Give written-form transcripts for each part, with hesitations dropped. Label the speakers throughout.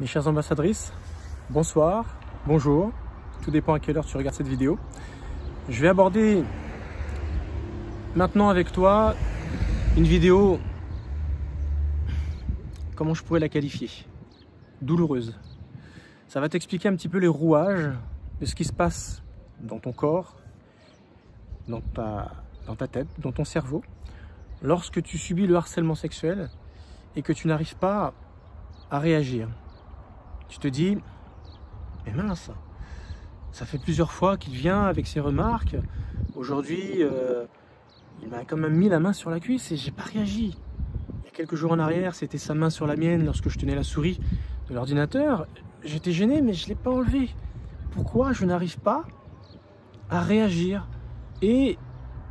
Speaker 1: Mes chères ambassadrices, bonsoir, bonjour, tout dépend à quelle heure tu regardes cette vidéo. Je vais aborder maintenant avec toi une vidéo, comment je pourrais la qualifier? Douloureuse. Ça va t'expliquer un petit peu les rouages de ce qui se passe dans ton corps, dans ta tête, dans ton cerveau, lorsque tu subis le harcèlement sexuel et que tu n'arrives pas à réagir. Tu te dis, mais mince, ça fait plusieurs fois qu'il vient avec ses remarques. Aujourd'hui, il m'a quand même mis la main sur la cuisse et j'ai pas réagi. Il y a quelques jours en arrière, c'était sa main sur la mienne lorsque je tenais la souris de l'ordinateur. J'étais gêné, mais je ne l'ai pas enlevé. Pourquoi je n'arrive pas à réagir? Et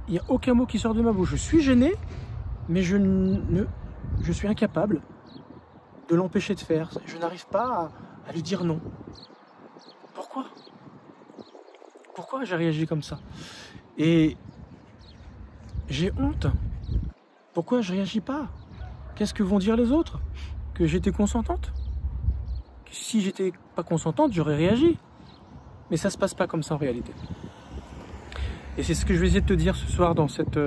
Speaker 1: il n'y a aucun mot qui sort de ma bouche. Je suis gêné, mais je suis incapable de l'empêcher de faire. Je n'arrive pas à lui dire non. Pourquoi? Pourquoi j'ai réagi comme ça? Et j'ai honte. Pourquoi je ne réagis pas? Qu'est-ce que vont dire les autres? Que j'étais consentante? Si j'étais pas consentante, j'aurais réagi. Mais ça se passe pas comme ça en réalité. Et c'est ce que je vais essayer de te dire ce soir dans cette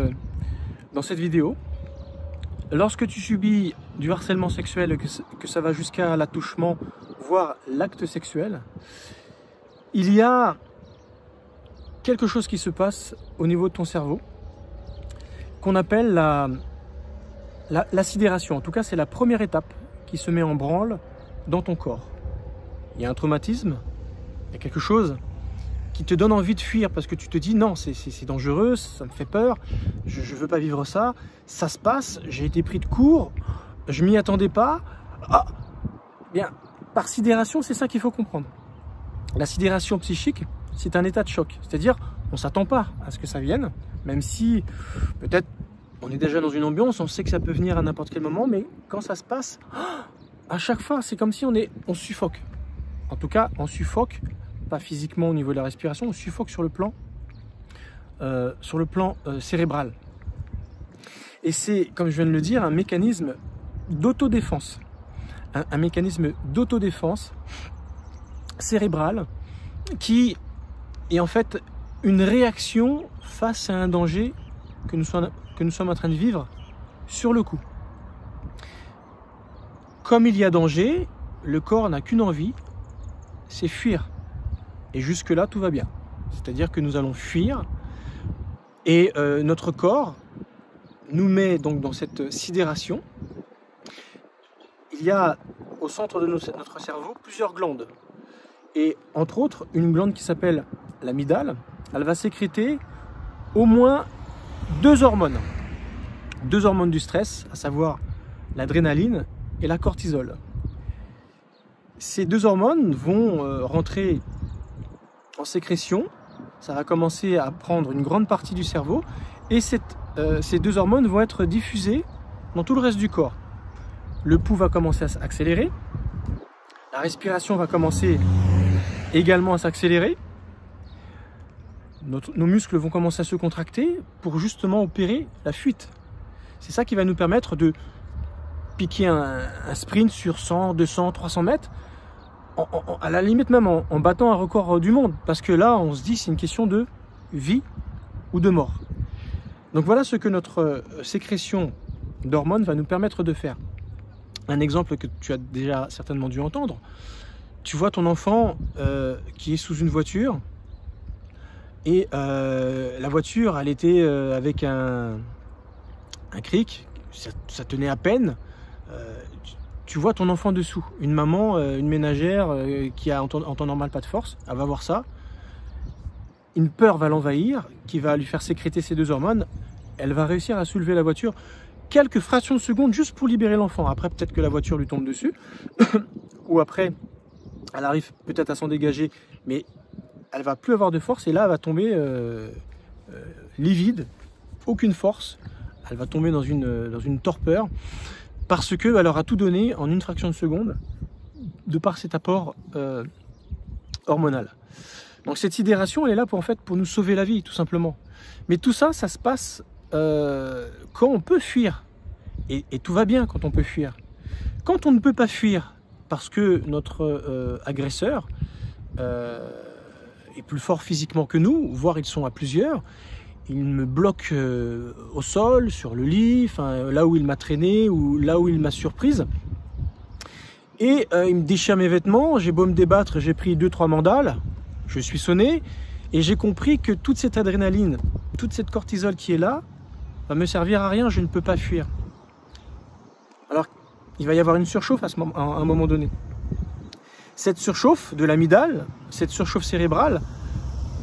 Speaker 1: vidéo. Lorsque tu subis du harcèlement sexuel, que ça va jusqu'à l'attouchement, voire l'acte sexuel, il y a quelque chose qui se passe au niveau de ton cerveau qu'on appelle la sidération. En tout cas, c'est la première étape qui se met en branle dans ton corps. Il y a un traumatisme, il y a quelque chose qui te donne envie de fuir parce que tu te dis non, c'est dangereux, ça me fait peur, je ne veux pas vivre ça, ça se passe, j'ai été pris de court, je m'y attendais pas. Ah, bien, par sidération, c'est ça qu'il faut comprendre. La sidération psychique, c'est un état de choc, c'est-à-dire on ne s'attend pas à ce que ça vienne, même si peut-être on est déjà dans une ambiance, on sait que ça peut venir à n'importe quel moment, mais quand ça se passe, à chaque fois, c'est comme si on suffoque. En tout cas, on suffoque, pas physiquement au niveau de la respiration, on suffoque sur le plan cérébral. Et c'est, comme je viens de le dire, un mécanisme d'autodéfense. Un mécanisme d'autodéfense cérébrale qui est en fait une réaction face à un danger que nous sommes en train de vivre sur le coup. Comme il y a danger, le corps n'a qu'une envie, c'est fuir. Et jusque-là, tout va bien. C'est-à-dire que nous allons fuir et notre corps nous met donc dans cette sidération. Il y a au centre de notre cerveau plusieurs glandes. Et entre autres, une glande qui s'appelle l'amygdale, elle va sécréter au moins deux hormones. Deux hormones du stress, à savoir l'adrénaline et la cortisol. Ces deux hormones vont rentrer en sécrétion, ça va commencer à prendre une grande partie du cerveau et ces deux hormones vont être diffusées dans tout le reste du corps. Le pouls va commencer à s'accélérer, la respiration va commencer également à s'accélérer, nos muscles vont commencer à se contracter pour justement opérer la fuite. C'est ça qui va nous permettre de piquer un sprint sur 100, 200, 300 mètres, à la limite même en battant un record du monde, parce que là on se dit c'est une question de vie ou de mort. Donc voilà ce que notre sécrétion d'hormones va nous permettre de faire. Un exemple que tu as déjà certainement dû entendre, tu vois ton enfant qui est sous une voiture et la voiture elle était avec un cric, ça tenait à peine. Tu vois ton enfant dessous, une maman, une ménagère qui a en temps normal pas de force, elle va voir ça, une peur va l'envahir, qui va lui faire sécréter ces deux hormones, elle va réussir à soulever la voiture quelques fractions de secondes juste pour libérer l'enfant. Après peut-être que la voiture lui tombe dessus, ou après elle arrive peut-être à s'en dégager, mais elle va plus avoir de force et là elle va tomber livide, aucune force, elle va tomber dans une torpeur, parce qu'elle aura tout donné en une fraction de seconde de par cet apport hormonal. Donc cette sidération, elle est là pour nous sauver la vie, tout simplement. Mais tout ça, ça se passe quand on peut fuir. Et tout va bien quand on peut fuir. Quand on ne peut pas fuir, parce que notre agresseur est plus fort physiquement que nous, voire ils sont à plusieurs. Il me bloque au sol, sur le lit, là où il m'a traîné ou là où il m'a surprise. Et il me déchire mes vêtements, j'ai beau me débattre, j'ai pris 2-3 mandales, je suis sonné et j'ai compris que toute cette adrénaline, toute cette cortisol qui est là, va me servir à rien, je ne peux pas fuir. Alors il va y avoir une surchauffe à un moment donné. Cette surchauffe de l'amygdale, cette surchauffe cérébrale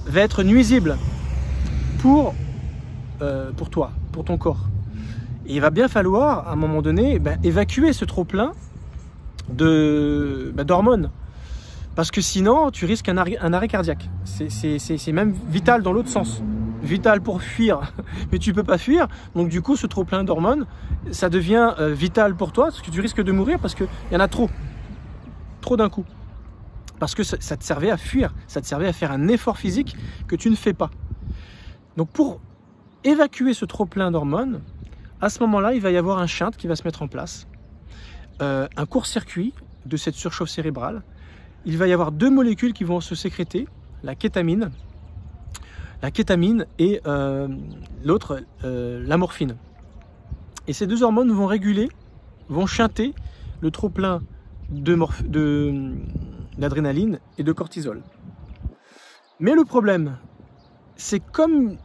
Speaker 1: va être nuisible pour toi, pour ton corps. Et il va bien falloir, à un moment donné, évacuer ce trop-plein d'hormones. Parce que sinon, tu risques un arrêt cardiaque. C'est même vital dans l'autre sens. Vital pour fuir, mais tu ne peux pas fuir. Donc du coup, ce trop-plein d'hormones, ça devient vital pour toi, parce que tu risques de mourir parce qu'il y en a trop. Trop d'un coup. Parce que ça te servait à fuir, ça te servait à faire un effort physique que tu ne fais pas. Donc pour évacuer ce trop-plein d'hormones, à ce moment-là, il va y avoir un shunt qui va se mettre en place, un court-circuit de cette surchauffe cérébrale. Il va y avoir 2 molécules qui vont se sécréter, la kétamine et l'autre, la morphine. Et ces 2 hormones vont réguler, vont shunter le trop-plein d'adrénaline et de cortisol. Mais le problème, c'est comme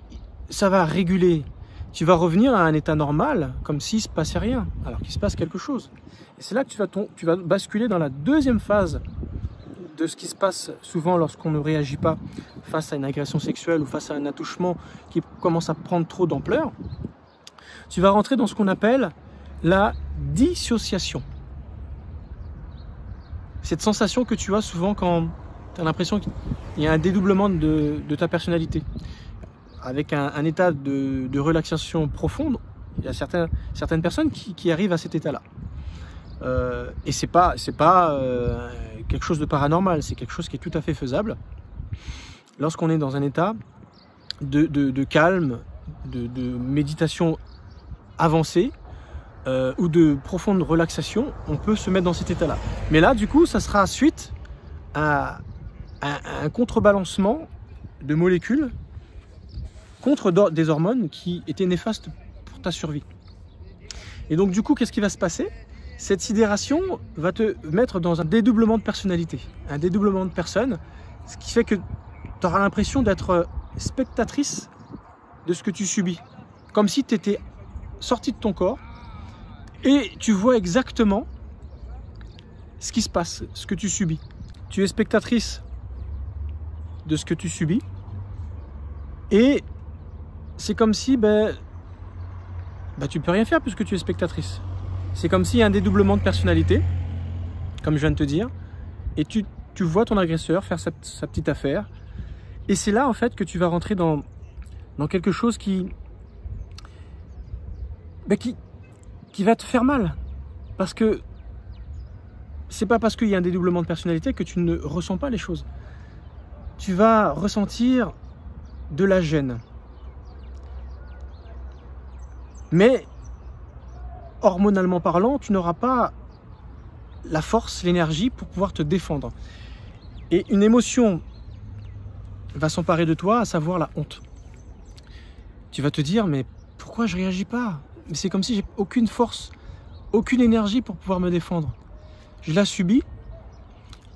Speaker 1: ça va réguler, tu vas revenir à un état normal, comme s'il ne se passait rien, alors qu'il se passe quelque chose. Et c'est là que tu vas basculer dans la deuxième phase de ce qui se passe souvent lorsqu'on ne réagit pas face à une agression sexuelle ou face à un attouchement qui commence à prendre trop d'ampleur. Tu vas rentrer dans ce qu'on appelle la dissociation. Cette sensation que tu as souvent quand tu as l'impression qu'il y a un dédoublement de ta personnalité. Avec un état de relaxation profonde, il y a certaines personnes qui arrivent à cet état-là. Et c'est pas quelque chose de paranormal, c'est quelque chose qui est tout à fait faisable. Lorsqu'on est dans un état de calme, de méditation avancée, ou de profonde relaxation, on peut se mettre dans cet état-là. Mais là, du coup, ça sera suite à un contrebalancement de molécules contre des hormones qui étaient néfastes pour ta survie. Et donc, du coup, qu'est-ce qui va se passer? Cette sidération va te mettre dans un dédoublement de personnalité, un dédoublement de personne, ce qui fait que tu auras l'impression d'être spectatrice de ce que tu subis. Comme si tu étais sorti de ton corps et tu vois exactement ce qui se passe, ce que tu subis. Tu es spectatrice de ce que tu subis et c'est comme si tu peux rien faire puisque tu es spectatrice. C'est comme s'il y a un dédoublement de personnalité, comme je viens de te dire, et tu vois ton agresseur faire sa petite affaire. Et c'est là en fait que tu vas rentrer dans quelque chose qui va te faire mal. Parce que c'est pas parce qu'il y a un dédoublement de personnalité que tu ne ressens pas les choses. Tu vas ressentir de la gêne. Mais hormonalement parlant, tu n'auras pas la force, l'énergie pour pouvoir te défendre. Et une émotion va s'emparer de toi, à savoir la honte. Tu vas te dire, mais pourquoi je ne réagis pas? Mais c'est comme si j'ai aucune force, aucune énergie pour pouvoir me défendre. Je la subis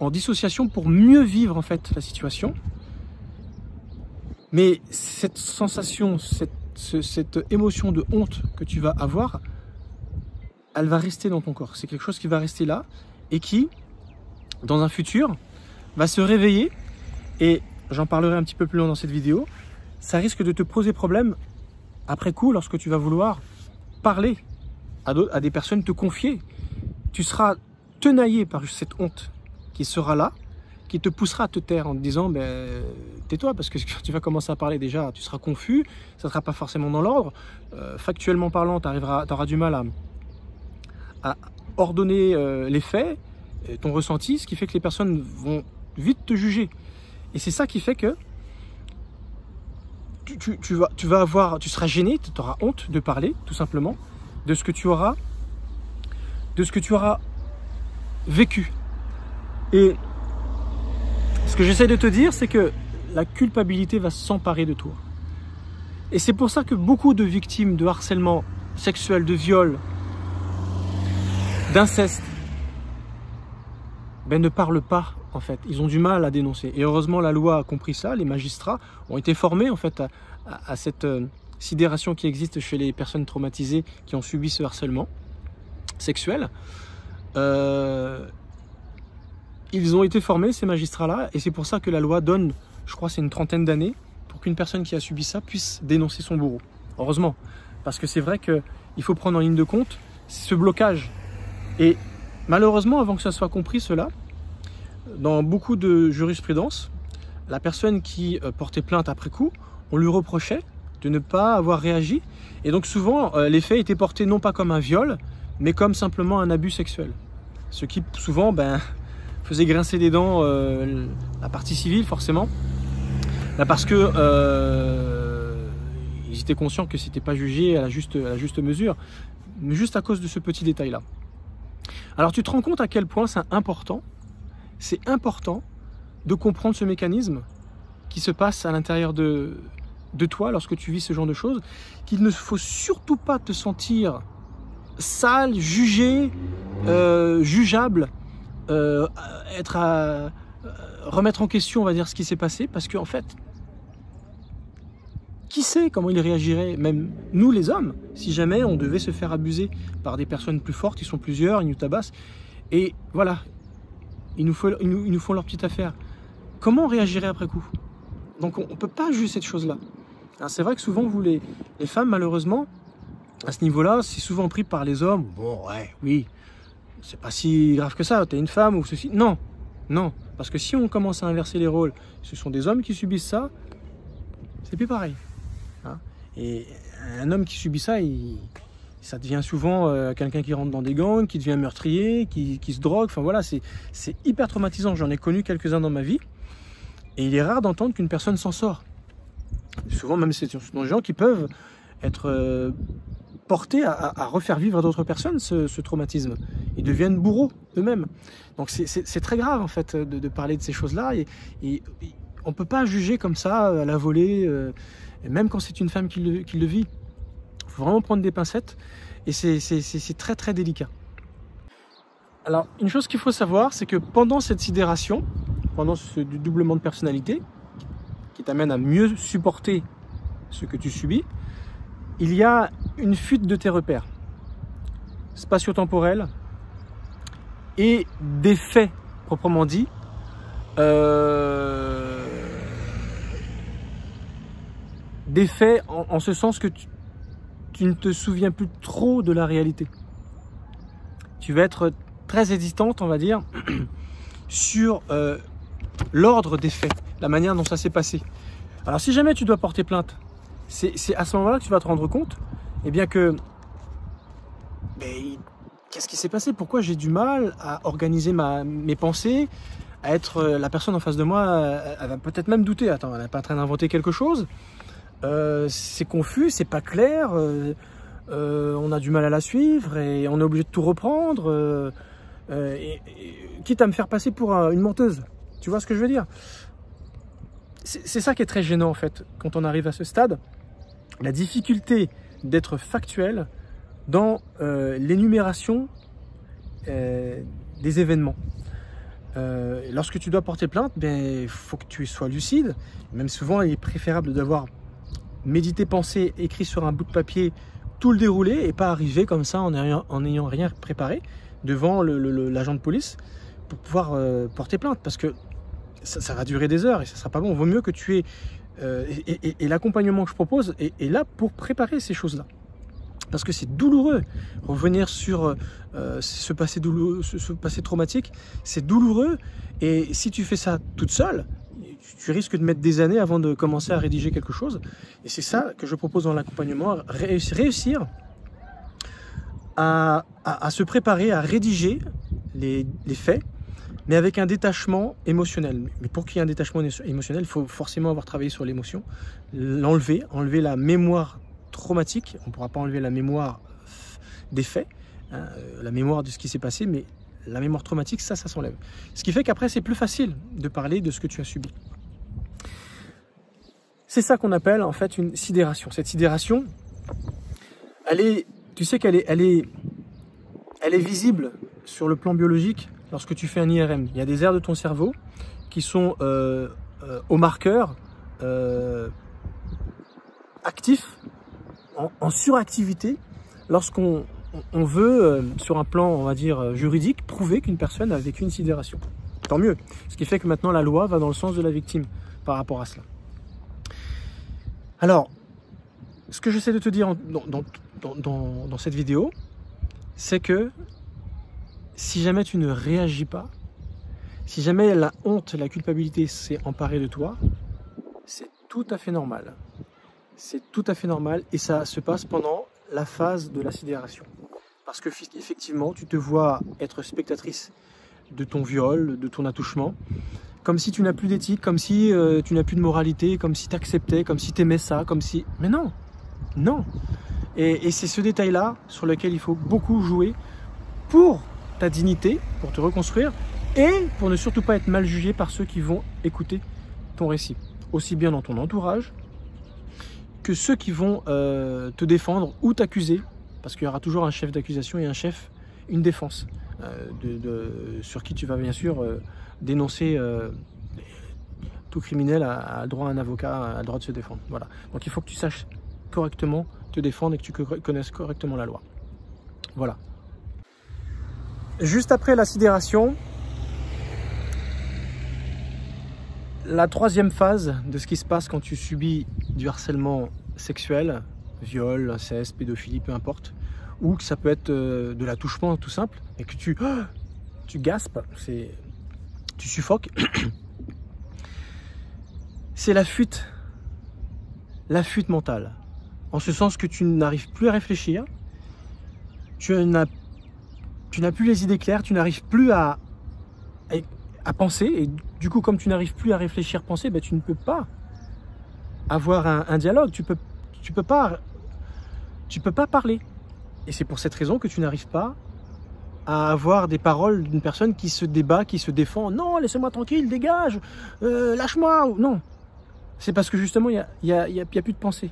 Speaker 1: en dissociation pour mieux vivre en fait la situation. Mais cette sensation, cette émotion de honte que tu vas avoir, elle va rester dans ton corps. C'est quelque chose qui va rester là et qui, dans un futur, va se réveiller. Et j'en parlerai un petit peu plus loin dans cette vidéo. Ça risque de te poser problème après coup lorsque tu vas vouloir parler à des personnes, te confier. Tu seras tenaillé par cette honte qui sera là, qui te poussera à te taire en te disant tais-toi, parce que quand tu vas commencer à parler déjà, tu seras confus, ça ne sera pas forcément dans l'ordre. Factuellement parlant, tu auras du mal à ordonner les faits, ton ressenti, ce qui fait que les personnes vont vite te juger. Et c'est ça qui fait que tu seras gêné, tu auras honte de parler, tout simplement, de ce que tu auras vécu. Et ce que j'essaie de te dire, c'est que la culpabilité va s'emparer de toi. Et c'est pour ça que beaucoup de victimes de harcèlement sexuel, de viol, d'inceste, ne parlent pas, en fait. Ils ont du mal à dénoncer. Et heureusement, la loi a compris ça. Les magistrats ont été formés, en fait, à cette sidération qui existe chez les personnes traumatisées qui ont subi ce harcèlement sexuel. Ils ont été formés, ces magistrats-là, et c'est pour ça que la loi donne, je crois, c'est une trentaine d'années, pour qu'une personne qui a subi ça puisse dénoncer son bourreau. Heureusement, parce que c'est vrai qu'il faut prendre en ligne de compte ce blocage. Et malheureusement, avant que ça soit compris, cela, dans beaucoup de jurisprudence, la personne qui portait plainte après coup, on lui reprochait de ne pas avoir réagi. Et donc souvent, les faits étaient portés non pas comme un viol, mais comme simplement un abus sexuel. Ce qui souvent faisait grincer des dents la partie civile, forcément. Parce que ils étaient conscients que c'était pas jugé à la juste mesure, mais juste à cause de ce petit détail-là. Alors tu te rends compte à quel point c'est important de comprendre ce mécanisme qui se passe à l'intérieur de toi lorsque tu vis ce genre de choses, qu'il ne faut surtout pas te sentir sale, jugé, jugeable, remettre en question, on va dire, ce qui s'est passé, parce qu'en fait, qui sait comment il réagirait, même nous les hommes, si jamais on devait se faire abuser par des personnes plus fortes, ils sont plusieurs, ils nous tabassent, et voilà, ils nous font leur petite affaire. Comment on réagirait après coup? Donc on ne peut pas juger cette chose-là. C'est vrai que souvent, vous les femmes, malheureusement, à ce niveau-là, c'est souvent pris par les hommes. Bon, ouais, oui, c'est pas si grave que ça, t'es une femme ou ceci. Non, non, parce que si on commence à inverser les rôles, ce sont des hommes qui subissent ça, c'est plus pareil. Et un homme qui subit ça, ça devient souvent quelqu'un qui rentre dans des gangs, qui devient meurtrier, qui se drogue. Enfin voilà, c'est hyper traumatisant. J'en ai connu quelques-uns dans ma vie. Et il est rare d'entendre qu'une personne s'en sort. Souvent, même c'est des gens qui peuvent être portés à refaire vivre à d'autres personnes ce traumatisme. Ils deviennent bourreaux eux-mêmes. Donc c'est très grave en fait de parler de ces choses-là. Et on ne peut pas juger comme ça à la volée. Même quand c'est une femme qui le vit, il faut vraiment prendre des pincettes et c'est très très délicat. Alors une chose qu'il faut savoir, c'est que pendant cette sidération, pendant ce doublement de personnalité, qui t'amène à mieux supporter ce que tu subis, il y a une fuite de tes repères spatio-temporels et des faits proprement dit, des faits en ce sens que tu ne te souviens plus trop de la réalité. Tu vas être très hésitante, on va dire, sur l'ordre des faits, la manière dont ça s'est passé. Alors si jamais tu dois porter plainte, c'est à ce moment-là que tu vas te rendre compte que qu'est-ce qui s'est passé? Pourquoi j'ai du mal à organiser mes pensées, à être la personne en face de moi, elle va peut-être même douter. Attends, elle n'est pas en train d'inventer quelque chose. C'est confus, c'est pas clair, on a du mal à la suivre et on est obligé de tout reprendre, quitte à me faire passer pour une menteuse. Tu vois ce que je veux dire? C'est ça qui est très gênant en fait, quand on arrive à ce stade, la difficulté d'être factuel dans l'énumération des événements. Lorsque tu dois porter plainte, il faut que tu sois lucide. Même souvent, il est préférable d'avoir médité, pensé, écrit sur un bout de papier, tout le déroulé et pas arriver comme ça en n'ayant rien préparé devant l'agent de police pour pouvoir porter plainte. Parce que ça va durer des heures et ça ne sera pas bon. Il vaut mieux que tu aies... et l'accompagnement que je propose est là pour préparer ces choses-là. Parce que c'est douloureux. Revenir sur ce passé traumatique, c'est douloureux. Et si tu fais ça toute seule, tu risques de mettre des années avant de commencer à rédiger quelque chose. Et c'est ça que je propose dans l'accompagnement, réussir à se préparer à rédiger les faits, mais avec un détachement émotionnel. Mais pour qu'il y ait un détachement émotionnel, il faut forcément avoir travaillé sur l'émotion, enlever la mémoire traumatique. On ne pourra pas enlever la mémoire des faits, la mémoire de ce qui s'est passé, mais la mémoire traumatique, ça s'enlève. Ce qui fait qu'après, c'est plus facile de parler de ce que tu as subi. C'est ça qu'on appelle en fait une sidération. Cette sidération, tu sais qu'elle est visible sur le plan biologique lorsque tu fais un IRM. Il y a des aires de ton cerveau qui sont au marqueur actifs, en suractivité, lorsqu'on veut, sur un plan, on va dire, juridique, prouver qu'une personne a vécu une sidération. Tant mieux. Ce qui fait que maintenant la loi va dans le sens de la victime par rapport à cela. Alors, ce que j'essaie de te dire dans cette vidéo, c'est que si jamais tu ne réagis pas, si jamais la honte, la culpabilité s'est emparée de toi, c'est tout à fait normal. C'est tout à fait normal et ça se passe pendant la phase de la sidération. Parce que effectivement, tu te vois être spectatrice de ton viol, de ton attouchement, comme si tu n'as plus d'éthique, comme si tu n'as plus de moralité, comme si tu acceptais, comme si tu aimais ça, comme si... Mais non, non. Et c'est ce détail-là sur lequel il faut beaucoup jouer pour ta dignité, pour te reconstruire et pour ne surtout pas être mal jugé par ceux qui vont écouter ton récit. Aussi bien dans ton entourage que ceux qui vont te défendre ou t'accuser, parce qu'il y aura toujours un chef d'accusation et une défense sur qui tu vas bien sûr dénoncer. Tout criminel a droit à un avocat, a droit de se défendre. Voilà. Donc il faut que tu saches correctement te défendre et que tu connaisses correctement la loi. Voilà. Juste après la sidération, la troisième phase de ce qui se passe quand tu subis du harcèlement sexuel, viol, inceste, pédophilie, peu importe, ou que ça peut être de l'attouchement tout simple, et que tu gaspes, tu suffoques, c'est la fuite mentale. En ce sens que tu n'arrives plus à réfléchir, tu n'as plus les idées claires, tu n'arrives plus à penser, et du coup comme tu n'arrives plus à réfléchir, penser, ben, tu ne peux pas avoir un dialogue, tu peux pas parler. Et c'est pour cette raison que tu n'arrives pas à avoir des paroles d'une personne qui se débat, qui se défend. Non, laissez-moi tranquille, dégage, lâche-moi. Non, c'est parce que justement, il y a plus de pensée.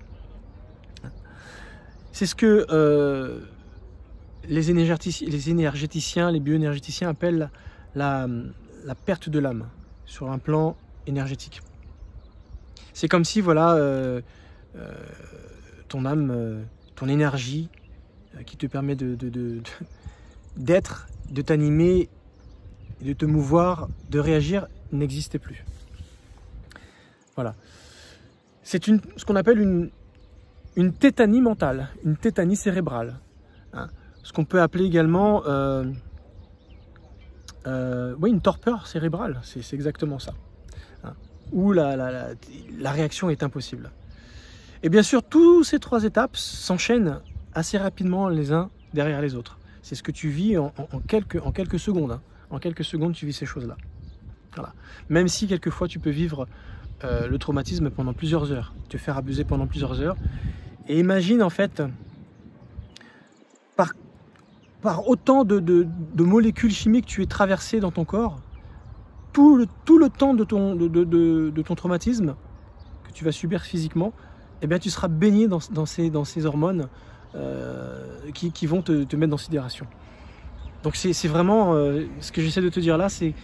Speaker 1: C'est ce que les énergéticiens, les bioénergéticiens appellent la perte de l'âme sur un plan énergétique. C'est comme si, voilà, ton âme, ton énergie qui te permet d'être, de t'animer, de te mouvoir, de réagir, n'existait plus. Voilà. C'est ce qu'on appelle une tétanie mentale, une tétanie cérébrale. Hein. Ce qu'on peut appeler également oui, une torpeur cérébrale, c'est exactement ça. Hein. Où la réaction est impossible. Et bien sûr, toutes ces trois étapes s'enchaînent assez rapidement les uns derrière les autres. C'est ce que tu vis en quelques secondes. Hein. En quelques secondes, tu vis ces choses-là. Voilà. Même si quelquefois tu peux vivre le traumatisme pendant plusieurs heures, te faire abuser pendant plusieurs heures. Et imagine en fait, par autant de molécules chimiques que tu es traversé dans ton corps, tout le temps de ton traumatisme que tu vas subir physiquement, eh bien, tu seras baigné dans ces hormones qui vont te mettre dans sidération. Donc c'est vraiment ce que j'essaie de te dire là, c'est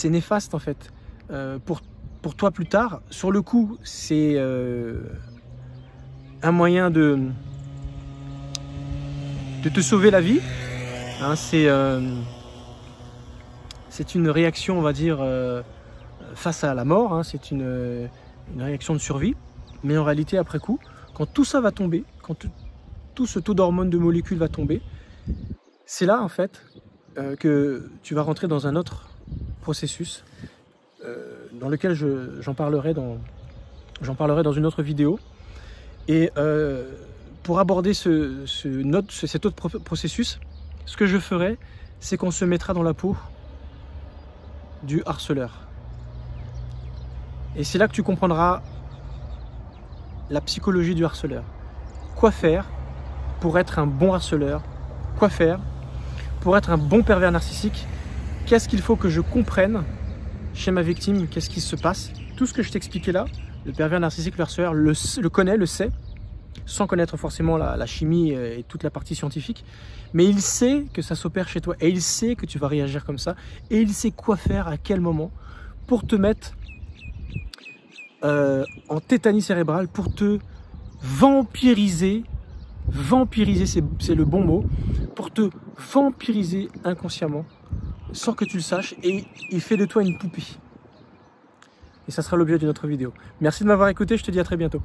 Speaker 1: néfaste en fait. Pour toi plus tard, sur le coup, c'est un moyen de te sauver la vie. Hein, c'est une réaction, on va dire, face à la mort. Hein, c'est une réaction de survie. Mais en réalité, après coup, quand tout ça va tomber, quand tout ce taux d'hormones, de molécules va tomber, c'est là, en fait, que tu vas rentrer dans un autre processus dans lequel j'en parlerai dans une autre vidéo. Et pour aborder cet autre processus, ce que je ferai, c'est qu'on se mettra dans la peau du harceleur. Et c'est là que tu comprendras la psychologie du harceleur. Quoi faire pour être un bon harceleur? Quoi faire pour être un bon pervers narcissique, qu'est-ce qu'il faut que je comprenne chez ma victime, qu'est-ce qui se passe. Tout ce que je t'ai expliqué là, le pervers narcissique, le harceleur le connaît, le sait, sans connaître forcément la chimie et toute la partie scientifique, mais il sait que ça s'opère chez toi et il sait que tu vas réagir comme ça et il sait quoi faire, à quel moment, pour te mettre en tétanie cérébrale, pour te vampiriser, c'est le bon mot, pour te vampiriser inconsciemment, sans que tu le saches, et il fait de toi une poupée. Et ça sera l'objet d'une autre vidéo. Merci de m'avoir écouté, je te dis à très bientôt.